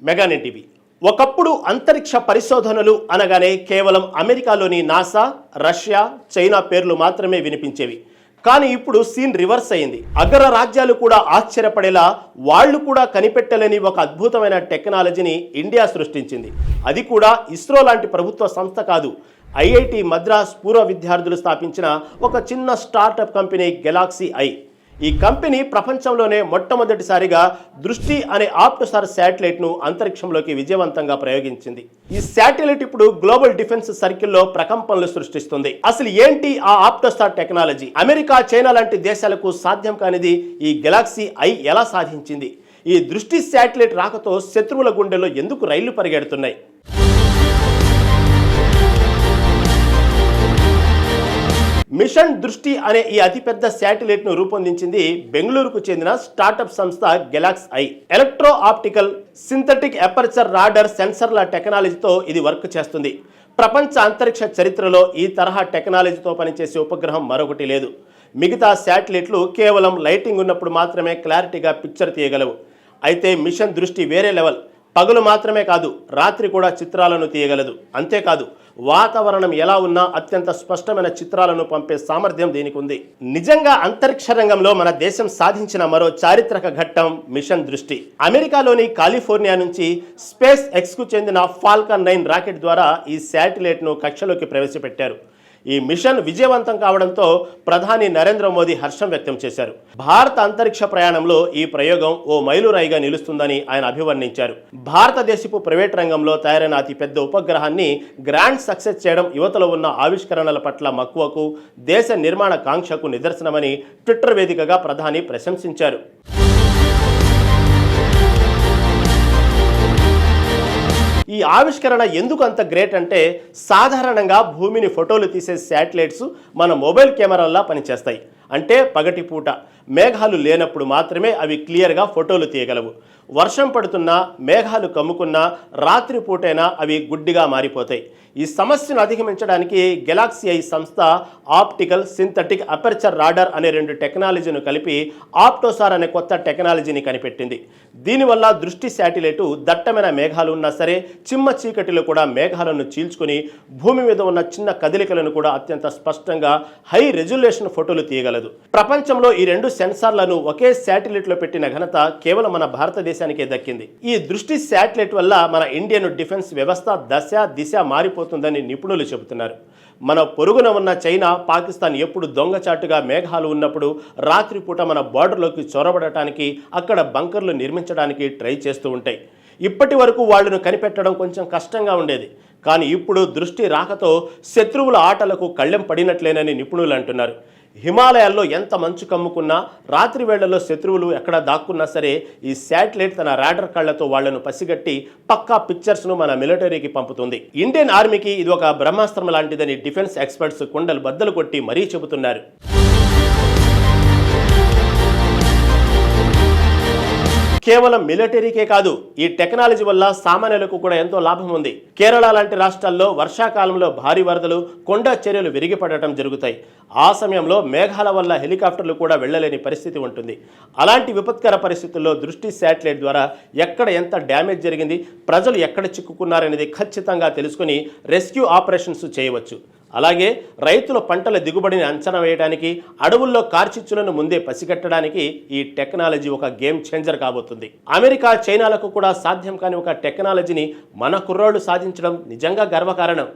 మెగానెట్ TV. ఒకప్పుడు అంతరిక్ష పరిశోధనలు అనగానే కేవలం అమెరికాలోని నాసా, రష్యా, చైనా పేర్లు మాత్రమే వినిపించేవి. కానీ ఇప్పుడు సీన్ రివర్స్ అయింది. అగ్ర రాజ్యాలు కూడా ఆశ్చర్యపడేలా వాళ్ళు కూడా కనిపెట్టలేని ఒక అద్భుతమైన టెక్నాలజీని ఇండియా సృష్టించింది. అది కూడా ఇస్రో లాంటి ప్రభుత్వ సంస్థ కాదు, ఐఐటి మద్రాస్ పూర్వ విద్యార్థులు స్థాపించిన ఒక చిన్న స్టార్టప్ కంపెనీ గెలాక్సీ ఐ. ఈ కంపెనీ ప్రపంచంలోనే మొట్టమొదటిసారిగా దృష్టి అనే ఆప్టోసార్ శాటిలైట్ను అంతరిక్షంలోకి విజయవంతంగా ప్రయోగించింది. ఈ శాటిలైట్ ఇప్పుడు గ్లోబల్ డిఫెన్స్ సర్కిల్లో ప్రకంపనలు సృష్టిస్తుంది. అసలు ఏంటి ఆ ఆప్టోసార్ టెక్నాలజీ? అమెరికా, చైనా లాంటి దేశాలకు సాధ్యం కానిది ఈ గెలాక్సీ ఐ ఎలా సాధించింది? ఈ దృష్టి శాటిలైట్ రాకతో శత్రువుల గుండెల్లో ఎందుకు రైళ్లు పరిగెడుతున్నాయి? మిషన్ దృష్టి అనే ఈ అతిపెద్ద శాటిలైట్ ను రూపొందించింది బెంగళూరుకు చెందిన స్టార్టప్ సంస్థ galaxy eye. Electro optical synthetic aperture radar సెన్సర్ల టెక్నాలజీతో ఇది వర్క్ చేస్తుంది. ప్రపంచ అంతరిక్ష చరిత్రలో ఈ తరహా టెక్నాలజీతో పనిచేసే ఉపగ్రహం మరొకటి లేదు. మిగతా శాటిలైట్లు కేవలం లైటింగ్ ఉన్నప్పుడు మాత్రమే క్లారిటీగా పిక్చర్ తీయగలవు. అయితే మిషన్ దృష్టి వేరే లెవెల్. పగలు మాత్రమే కాదు, రాత్రి కూడా చిత్రాలను తీయగలదు. అంతేకాదు, వాతావరణం ఎలా ఉన్నా అత్యంత స్పష్టమైన చిత్రాలను పంపే సామర్థ్యం దీనికి ఉంది. నిజంగా అంతరిక్ష రంగంలో మన దేశం సాధించిన మరో చారిత్రక ఘట్టం మిషన్ దృష్టి. అమెరికాలోని కాలిఫోర్నియా నుంచి స్పేస్ ఎక్స్కు చెందిన ఫాల్కన్ 9 రాకెట్ ద్వారా ఈ శాటిలైట్ను కక్షలోకి ప్రవేశపెట్టారు. ఈ మిషన్ విజయవంతం కావడంతో ప్రధాని నరేంద్ర మోదీ హర్షం వ్యక్తం చేశారు. భారత అంతరిక్ష ప్రయాణంలో ఈ ప్రయోగం ఓ మైలురాయిగా నిలుస్తుందని ఆయన అభివర్ణించారు. భారతదేశపు ప్రైవేట్ రంగంలో తయారైన అతి పెద్ద ఉపగ్రహాన్ని గ్రాండ్ సక్సెస్ చేయడం యువతలో ఉన్న ఆవిష్కరణల పట్ల మక్కువకు, దేశ నిర్మాణ కాంక్షకు నిదర్శనమని ట్విట్టర్ వేదికగా ప్రధాని ప్రశంసించారు. ఈ ఆవిష్కరణ ఎందుకు అంత గ్రేట్ అంటే, సాధారణంగా భూమిని ఫోటోలు తీసే శాటిలైట్స్ మన మొబైల్ కెమెరాల్లా పనిచేస్తాయి. అంటే పగటిపూట మేఘాలు లేనప్పుడు మాత్రమే అవి క్లియర్గా ఫోటోలు తీయగలవు. వర్షం పడుతున్నా, మేఘాలు కమ్ముకున్నా, రాత్రిపూటైనా అవి గుడ్డిగా మారిపోతాయి. ఈ సమస్యను అధిగమించడానికి గెలాక్సీ ఐ సంస్థ ఆప్టికల్ సింథటిక్ అపర్చర్ రాడార్ అనే 2 టెక్నాలజీను కలిపి ఆప్టోసార్ అనే కొత్త టెక్నాలజీని కనిపెట్టింది. దీనివల్ల దృష్టి శాటిలైటు దట్టమైన మేఘాలు ఉన్నా సరే, చిమ్మ చీకటిలో కూడా మేఘాలను చీల్చుకుని భూమి మీద ఉన్న చిన్న కదలికలను కూడా అత్యంత స్పష్టంగా హై రెజల్యూషన్ ఫోటోలు తీయగలదు. ప్రపంచంలో ఈ 2 సెన్సార్లను ఒకే శాటిలైట్లో పెట్టిన ఘనత కేవలం మన భారతదేశానికే దక్కింది. ఈ దృష్టి శాటిలైట్ వల్ల మన ఇండియన్ డిఫెన్స్ వ్యవస్థ దశ దిశ మారిపోతుందని నిపుణులు చెబుతున్నారు. మన పొరుగున ఉన్న చైనా, పాకిస్తాన్ ఎప్పుడు దొంగచాటుగా మేఘాలు ఉన్నప్పుడు రాత్రిపూట మన బార్డర్లోకి చొరబడటానికి, అక్కడ బంకర్లు నిర్మించడానికి ట్రై చేస్తూ ఉంటాయి. ఇప్పటి వరకు వాళ్లను కనిపెట్టడం కొంచెం కష్టంగా ఉండేది. కానీ ఇప్పుడు దృష్టి రాకతో శత్రువుల ఆటలకు కళ్ళెం పడినట్లేనని నిపుణులు అంటున్నారు. హిమాలయాల్లో ఎంత మంచు కమ్ముకున్నా, రాత్రి వేళ్లలో శత్రువులు ఎక్కడ దాక్కున్నా సరే, ఈ శాటిలైట్ తన రాడర్ కళ్లతో వాళ్లను పసిగట్టి పక్కా పిక్చర్స్ను మన మిలిటరీకి పంపుతుంది. ఇండియన్ ఆర్మీకి ఇది ఒక బ్రహ్మాస్త్రం లాంటిదని డిఫెన్స్ ఎక్స్పర్ట్స్ కుండలు బద్దలు కొట్టి మరీ చెబుతున్నారు. కేవలం మిలిటరీకే కాదు, ఈ టెక్నాలజీ వల్ల సామాన్యులకు కూడా ఎంతో లాభం ఉంది. కేరళ లాంటి రాష్ట్రాల్లో వర్షాకాలంలో భారీ వరదలు, కొండ చర్యలు విరిగిపడటం జరుగుతాయి. ఆ సమయంలో మేఘాల వల్ల హెలికాప్టర్లు కూడా వెళ్లలేని పరిస్థితి ఉంటుంది. అలాంటి విపత్కర పరిస్థితుల్లో దృష్టి శాటిలైట్ ద్వారా ఎక్కడ ఎంత డ్యామేజ్ జరిగింది, ప్రజలు ఎక్కడ చిక్కుకున్నారనేది ఖచ్చితంగా తెలుసుకుని రెస్క్యూ ఆపరేషన్స్ చేయవచ్చు. అలాగే రైతుల పంటల దిగుబడిని అంచనా వేయడానికి, అడవుల్లో కార్చిచ్చులను ముందే పసిగట్టడానికి ఈ టెక్నాలజీ ఒక గేమ్ చేంజర్ కాబోతుంది. అమెరికా, చైనాలకు కూడా సాధ్యం కాని ఒక టెక్నాలజీని మన కుర్రోళ్లు సాధించడం నిజంగా గర్వకారణం.